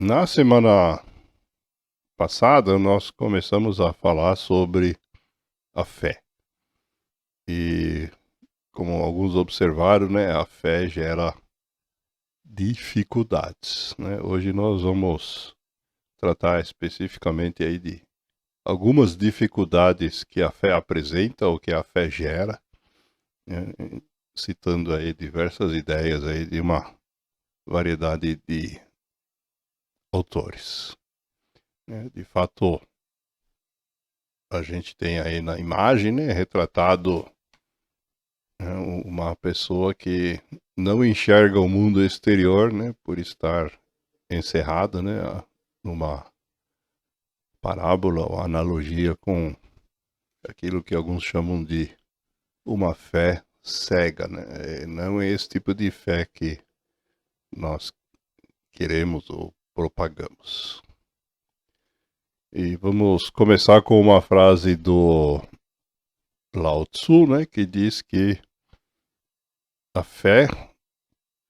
Na semana passada, nós começamos a falar sobre a fé. E, como alguns observaram, né, a fé gera dificuldades, né? Hoje nós vamos tratar especificamente aí de algumas dificuldades que a fé apresenta ou que a fé gera, né? Citando aí diversas ideias aí de uma variedade de autores, né? De fato, a gente tem aí na imagem, né, retratado, né, uma pessoa que não enxerga o mundo exterior, né, por estar encerrada, né, numa parábola ou analogia com aquilo que alguns chamam de uma fé cega, né? Não é esse tipo de fé que nós queremos ou propagamos. E vamos começar com uma frase do Lao Tzu, né, que diz que a fé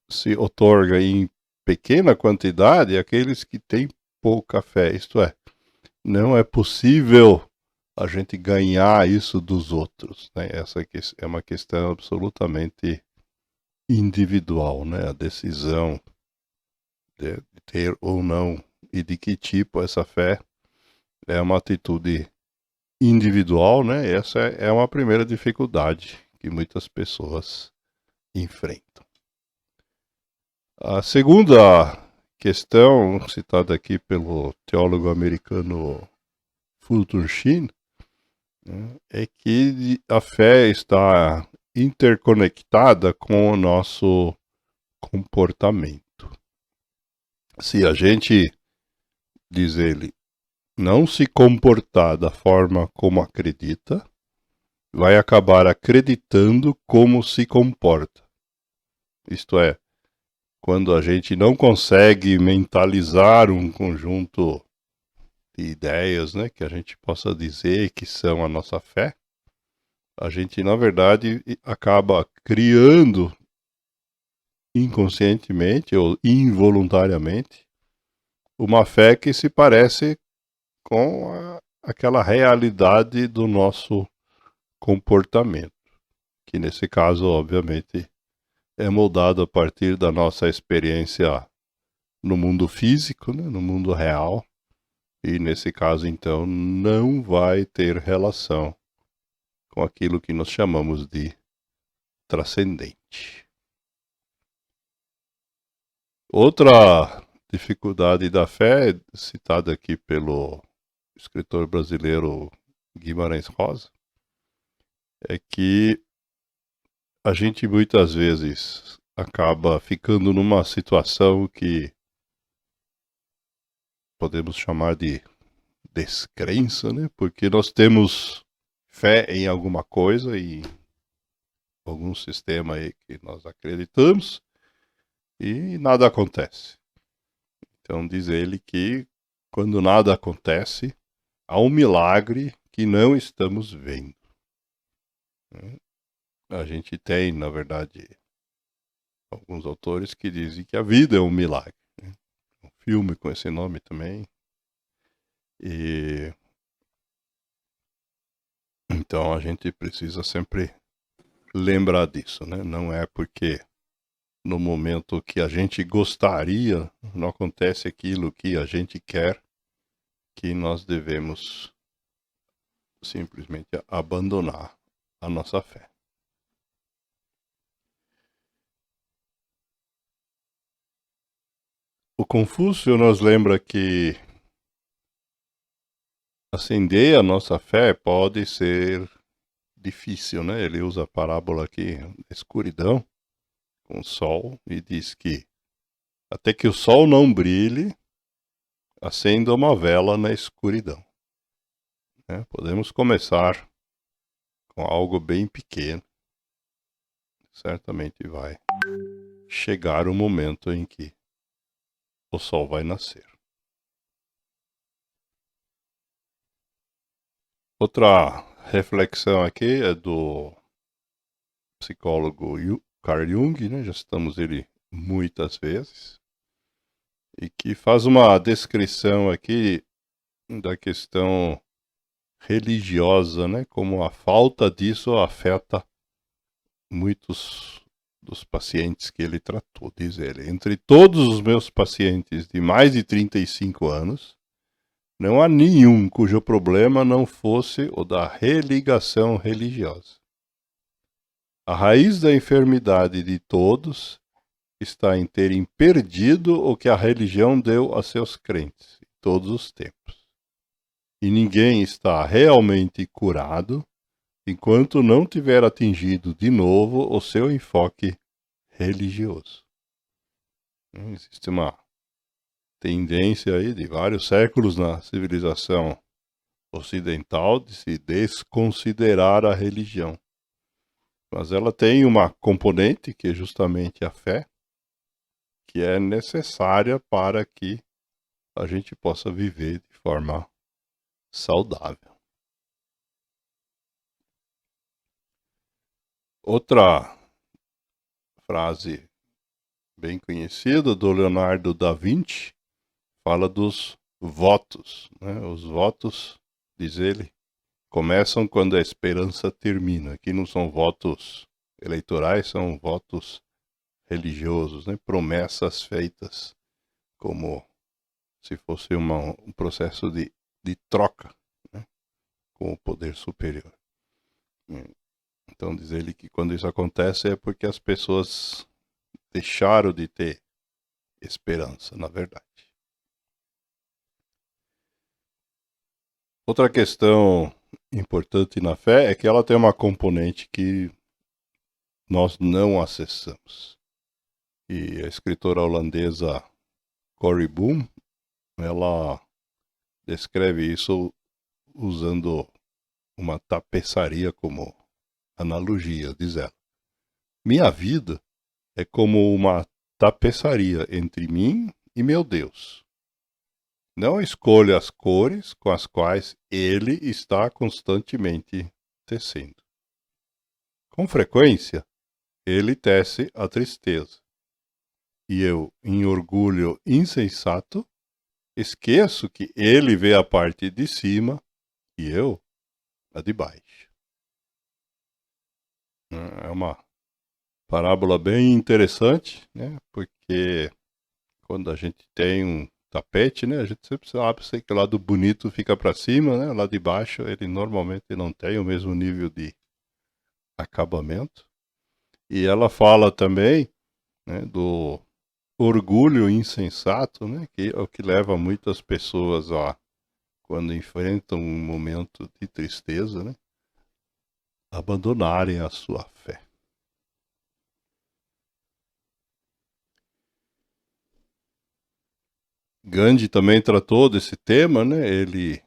se outorga em pequena quantidade àqueles que têm pouca fé. Isto é, não é possível a gente ganhar isso dos outros, né? Essa é uma questão absolutamente individual, né? A decisão de ter ou não e de que tipo essa fé é uma atitude individual, né? Essa é uma primeira dificuldade que muitas pessoas enfrentam. A segunda questão, citada aqui pelo teólogo americano Fulton Sheen, né, é que a fé está interconectada com o nosso comportamento. Se a gente, diz ele, não se comportar da forma como acredita, vai acabar acreditando como se comporta. Isto é, quando a gente não consegue mentalizar um conjunto de ideias, né, que a gente possa dizer que são a nossa fé, a gente, na verdade, acaba criando inconscientemente ou involuntariamente uma fé que se parece com aquela realidade do nosso comportamento, que nesse caso, obviamente, é moldado a partir da nossa experiência no mundo físico, né, no mundo real, e nesse caso, então, não vai ter relação com aquilo que nós chamamos de transcendente. Outra dificuldade da fé, citada aqui pelo escritor brasileiro Guimarães Rosa, é que a gente muitas vezes acaba ficando numa situação que podemos chamar de descrença, né? Porque nós temos fé em alguma coisa, em algum sistema aí que nós acreditamos, e nada acontece. Então diz ele que quando nada acontece, há um milagre que não estamos vendo, né? A gente tem, na verdade, alguns autores que dizem que a vida é um milagre, né? Um filme com esse nome também. E então a gente precisa sempre lembrar disso, né? Não é porque no momento que a gente gostaria não acontece aquilo que a gente quer que nós devemos simplesmente abandonar a nossa fé. O Confúcio nos lembra que acender a nossa fé pode ser difícil, né? Ele usa a parábola aqui, escuridão, com o sol, e diz que até que o sol não brilhe, acenda uma vela na escuridão, né? Podemos começar com algo bem pequeno. Certamente vai chegar o momento em que o sol vai nascer. Outra reflexão aqui é do psicólogo Carl Jung, né? Já citamos ele muitas vezes. e que faz uma descrição aqui da questão religiosa, né? Como a falta disso afeta muitos dos pacientes que ele tratou. Diz ele: entre todos os meus pacientes de mais de 35 anos, não há nenhum cujo problema não fosse o da religação religiosa. A raiz da enfermidade de todos está em terem perdido o que a religião deu a seus crentes em todos os tempos. E ninguém está realmente curado enquanto não tiver atingido de novo o seu enfoque religioso. Existe uma tendência aí de vários séculos na civilização ocidental de se desconsiderar a religião. Mas ela tem uma componente, que é justamente a fé, que é necessária para que a gente possa viver de forma saudável. Outra frase bem conhecida do Leonardo da Vinci fala dos votos, né? Os votos, diz ele, começam quando a esperança termina. Aqui não são votos eleitorais, são votos religiosos, né? Promessas feitas como se fosse um processo de troca, né? Com o poder superior. Então diz ele que quando isso acontece é porque as pessoas deixaram de ter esperança, na verdade. Outra questão importante na fé é que ela tem uma componente que nós não acessamos. E a escritora holandesa Corrie Boom, ela descreve isso usando uma tapeçaria como analogia, diz ela. Minha vida é como uma tapeçaria entre mim e meu Deus. Não escolho as cores com as quais ele está constantemente tecendo. Com frequência, ele tece a tristeza. E eu, em orgulho insensato, esqueço que ele vê a parte de cima e eu a de baixo. É uma parábola bem interessante, né? Porque quando a gente tem um tapete, né? A gente sempre sabe que o lado bonito fica para cima, né? O lado de baixo ele normalmente não tem o mesmo nível de acabamento. E ela fala também, né, do orgulho insensato, né? Que é o que leva muitas pessoas a, quando enfrentam um momento de tristeza, né, abandonarem a sua fé. Gandhi também tratou desse tema, né? Ele,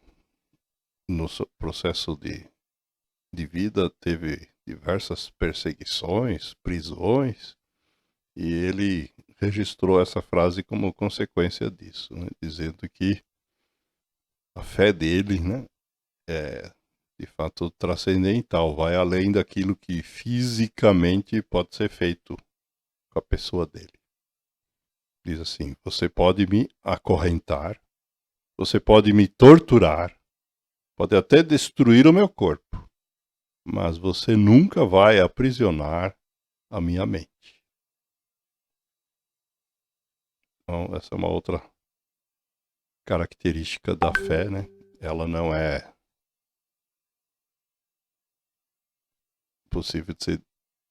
no processo de vida, teve diversas perseguições, prisões, e ele registrou essa frase como consequência disso, né? Dizendo que a fé dele, né, é de fato transcendental, vai além daquilo que fisicamente pode ser feito com a pessoa dele. Diz assim: você pode me acorrentar, você pode me torturar, pode até destruir o meu corpo, mas você nunca vai aprisionar a minha mente. Então, essa é uma outra característica da fé, né? Ela não é possível de ser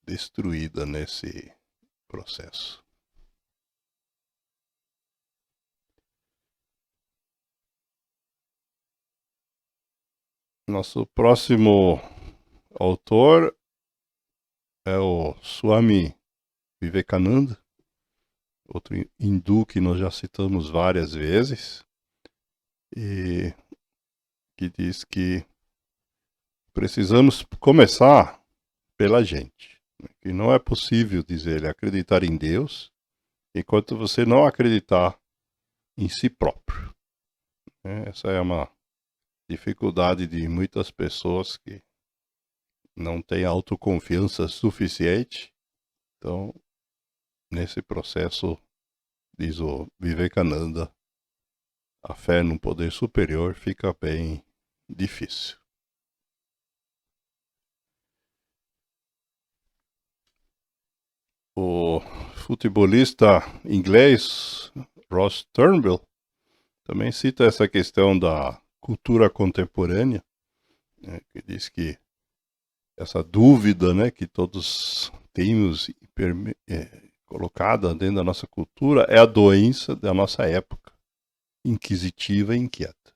destruída nesse processo. Nosso próximo autor é o Swami Vivekananda, outro hindu que nós já citamos várias vezes, e que diz que precisamos começar pela gente. Que não é possível, diz ele, acreditar em Deus enquanto você não acreditar em si próprio. Essa é uma dificuldade de muitas pessoas que não têm autoconfiança suficiente. Então, nesse processo diz o Vivekananda, a fé num poder superior fica bem difícil. O futebolista inglês Ross Turnbull também cita essa questão da cultura contemporânea, né, que diz que essa dúvida, né, que todos temos colocada dentro da nossa cultura é a doença da nossa época, inquisitiva e inquieta.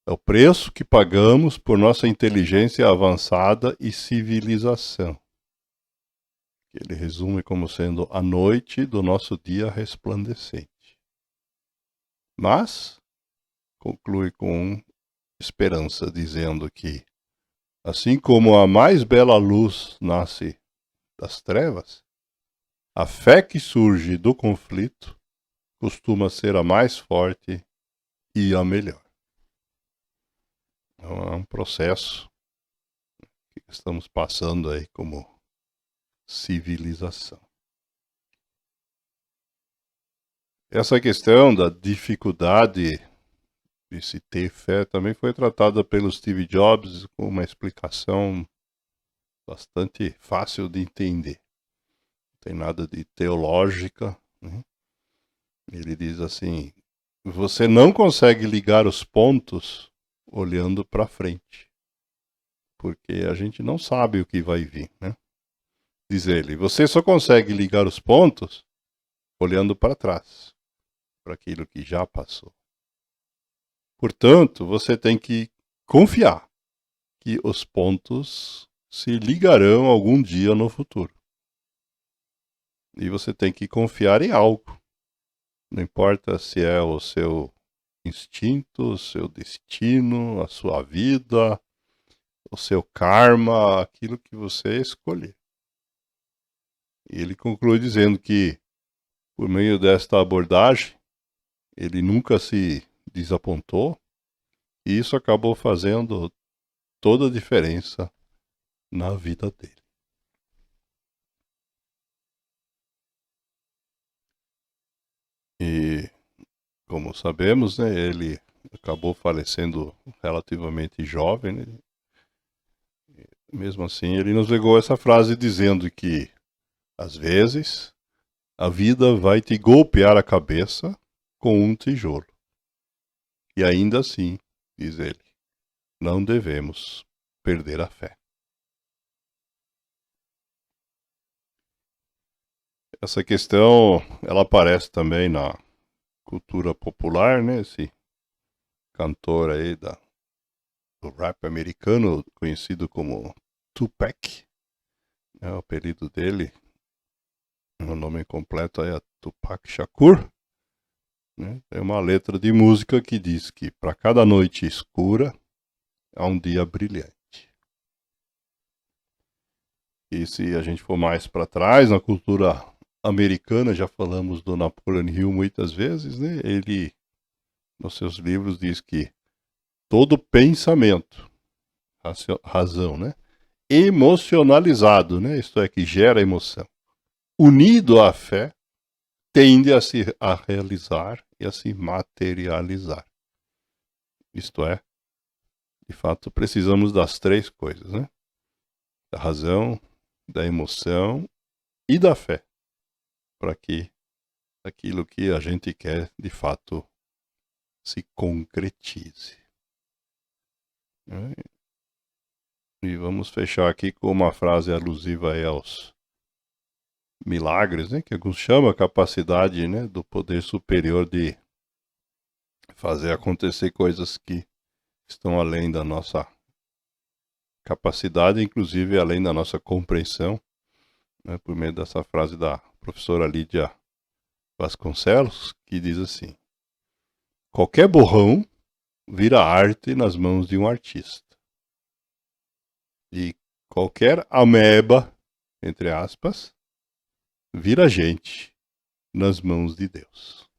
É o preço que pagamos por nossa inteligência avançada e civilização. Ele resume como sendo a noite do nosso dia resplandecente. Mas conclui com esperança, dizendo que, assim como a mais bela luz nasce das trevas, a fé que surge do conflito costuma ser a mais forte e a melhor. Então, é um processo que estamos passando aí como civilização. Essa questão da dificuldade de se ter fé também foi tratada pelo Steve Jobs com uma explicação bastante fácil de entender. Não tem nada de teológica, né? Ele diz assim: você não consegue ligar os pontos olhando para frente, porque a gente não sabe o que vai vir, né? Diz ele, você só consegue ligar os pontos olhando para trás, para aquilo que já passou. Portanto, você tem que confiar que os pontos se ligarão algum dia no futuro. E você tem que confiar em algo. Não importa se é o seu instinto, o seu destino, a sua vida, o seu karma, aquilo que você escolher. E ele conclui dizendo que, por meio desta abordagem, ele nunca se desapontou, e isso acabou fazendo toda a diferença na vida dele. E, como sabemos, né, ele acabou falecendo relativamente jovem, né? Mesmo assim, ele nos legou essa frase dizendo que, às vezes, a vida vai te golpear a cabeça com um tijolo. E ainda assim, diz ele, não devemos perder a fé. Essa questão, ela aparece também na cultura popular, né? Esse cantor aí do rap americano, conhecido como Tupac, o apelido dele, o nome completo é Tupac Shakur, né? Tem uma letra de música que diz que para cada noite escura há um dia brilhante. E se a gente for mais para trás, na cultura americana, já falamos do Napoleon Hill muitas vezes, né? Ele, nos seus livros, diz que todo pensamento, razão, né? Emocionalizado, né? Isto é, que gera emoção, unido à fé, tende a realizar e a se materializar. Isto é, de fato, precisamos das três coisas, né? Da razão, da emoção e da fé, para que aquilo que a gente quer, de fato, se concretize. E vamos fechar aqui com uma frase alusiva aí aos milagres, né? Que alguns chamam a capacidade, né, do poder superior de fazer acontecer coisas que estão além da nossa capacidade, inclusive além da nossa compreensão, né, por meio dessa frase da professora Lídia Vasconcelos, que diz assim: qualquer borrão vira arte nas mãos de um artista. E qualquer ameba, entre aspas, vira gente nas mãos de Deus.